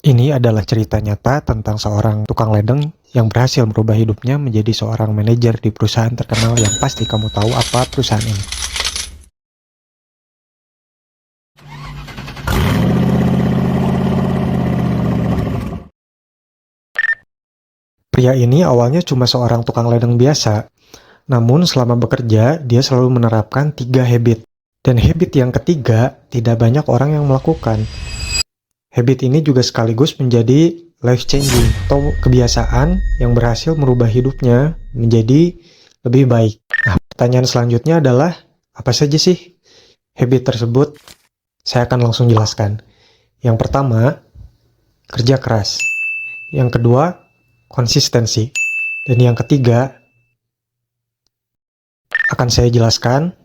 Ini adalah cerita nyata tentang seorang tukang ledeng yang berhasil merubah hidupnya menjadi seorang manajer di perusahaan terkenal yang pasti kamu tahu apa perusahaan ini. Pria ini awalnya cuma seorang tukang ledeng biasa, namun selama bekerja dia selalu menerapkan 3 habit. Dan habit yang ketiga tidak banyak orang yang melakukan. Habit ini juga sekaligus menjadi life changing atau kebiasaan yang berhasil merubah hidupnya menjadi lebih baik. Nah, pertanyaan selanjutnya adalah apa saja sih habit tersebut? Saya akan langsung jelaskan. Yang pertama, kerja keras. Yang kedua, konsistensi. Dan yang ketiga, akan saya jelaskan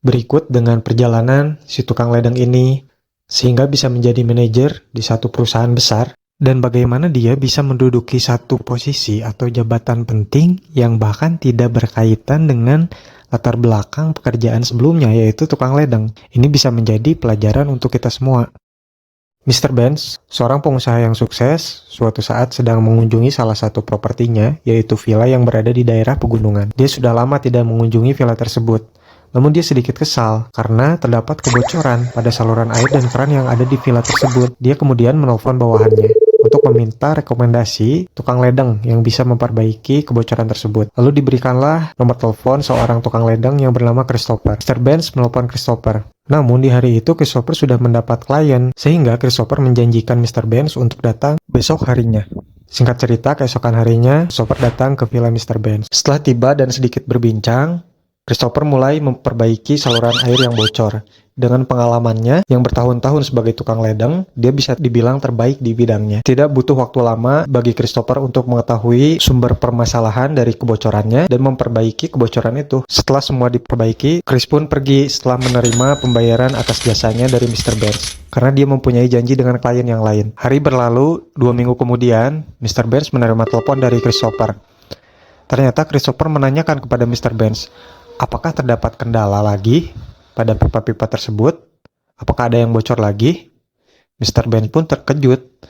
berikut dengan perjalanan si tukang ledeng ini sehingga bisa menjadi manajer di satu perusahaan besar dan bagaimana dia bisa menduduki satu posisi atau jabatan penting yang bahkan tidak berkaitan dengan latar belakang pekerjaan sebelumnya, yaitu tukang ledeng. Ini bisa menjadi pelajaran untuk kita semua. Mr. Benz, seorang pengusaha yang sukses, suatu saat sedang mengunjungi salah satu propertinya, yaitu villa yang berada di daerah pegunungan. Dia sudah lama tidak mengunjungi villa tersebut. Namun dia sedikit kesal karena terdapat kebocoran pada saluran air dan keran yang ada di villa tersebut. Dia kemudian menelpon bawahannya untuk meminta rekomendasi tukang ledeng yang bisa memperbaiki kebocoran tersebut. Lalu diberikanlah nomor telepon seorang tukang ledeng yang bernama Christopher. Mr. Benz menelpon Christopher. Namun di hari itu Christopher sudah mendapat klien, sehingga Christopher menjanjikan Mr. Benz untuk datang besok harinya. Singkat cerita, keesokan harinya Christopher datang ke villa Mr. Benz. Setelah tiba dan sedikit berbincang, Christopher mulai memperbaiki saluran air yang bocor. Dengan pengalamannya yang bertahun-tahun sebagai tukang ledeng, dia bisa dibilang terbaik di bidangnya. Tidak butuh waktu lama bagi Christopher untuk mengetahui sumber permasalahan dari kebocorannya dan memperbaiki kebocoran itu. Setelah semua diperbaiki, Chris pun pergi setelah menerima pembayaran atas jasanya dari Mr. Benz. Karena dia mempunyai janji dengan klien yang lain. Hari berlalu, 2 minggu kemudian, Mr. Benz menerima telepon dari Christopher. Ternyata Christopher menanyakan kepada Mr. Benz, apakah terdapat kendala lagi pada pipa-pipa tersebut? Apakah ada yang bocor lagi? Mr. Benz pun terkejut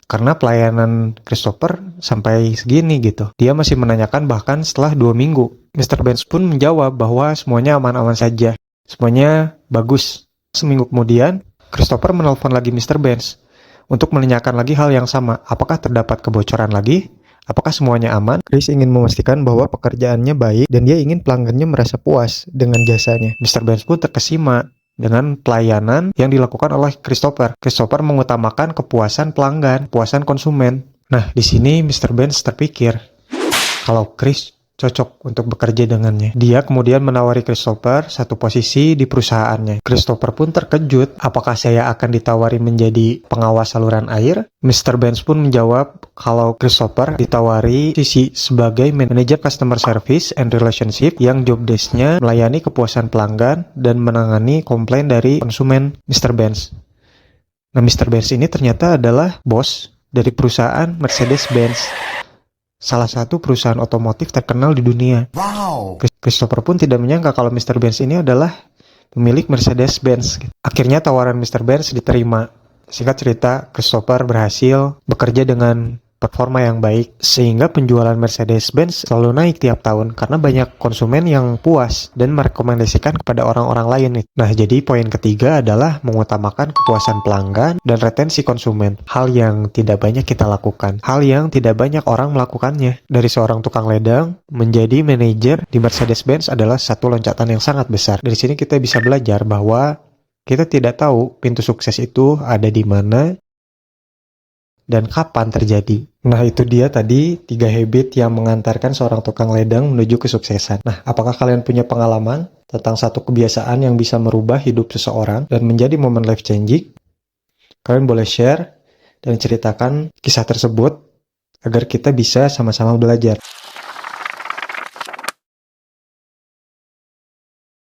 karena pelayanan Christopher sampai segini gitu. Dia masih menanyakan bahkan setelah 2 minggu. Mr. Benz pun menjawab bahwa semuanya aman-aman saja. Semuanya bagus. Seminggu kemudian, Christopher menelpon lagi Mr. Benz untuk menanyakan lagi hal yang sama. Apakah terdapat kebocoran lagi? Apakah semuanya aman? Chris ingin memastikan bahwa pekerjaannya baik dan dia ingin pelanggannya merasa puas dengan jasanya. Mr. Benz pun terkesima dengan pelayanan yang dilakukan oleh Christopher. Christopher mengutamakan kepuasan pelanggan, kepuasan konsumen. Nah, di sini Mr. Benz terpikir kalau Chris cocok untuk bekerja dengannya. Dia kemudian menawari Christopher satu posisi di perusahaannya. Christopher pun terkejut, apakah saya akan ditawari menjadi pengawas saluran air? Mr. Benz pun menjawab kalau Christopher ditawari sisi sebagai manajer customer service and relationship yang job desk-nya melayani kepuasan pelanggan dan menangani komplain dari konsumen Mr. Benz. Nah, Mr. Benz ini ternyata adalah bos dari perusahaan Mercedes-Benz, salah satu perusahaan otomotif terkenal di dunia. Wow. Christopher pun tidak menyangka kalau Mr. Benz ini adalah pemilik Mercedes-Benz. Akhirnya tawaran Mr. Benz diterima. Singkat cerita, Christopher berhasil bekerja dengan performa yang baik sehingga penjualan Mercedes-Benz selalu naik tiap tahun karena banyak konsumen yang puas dan merekomendasikan kepada orang-orang lain. Nah, jadi poin ketiga adalah mengutamakan kepuasan pelanggan dan retensi konsumen. Hal yang tidak banyak kita lakukan. Hal yang tidak banyak orang melakukannya. Dari seorang tukang ledeng menjadi manajer di Mercedes-Benz adalah satu loncatan yang sangat besar. Dari sini kita bisa belajar bahwa kita tidak tahu pintu sukses itu ada di mana dan kapan terjadi. Nah, itu dia tadi 3 habit yang mengantarkan seorang tukang ledeng menuju kesuksesan. Nah, apakah kalian punya pengalaman tentang satu kebiasaan yang bisa merubah hidup seseorang dan menjadi momen life changing? Kalian boleh share dan ceritakan kisah tersebut agar kita bisa sama-sama belajar.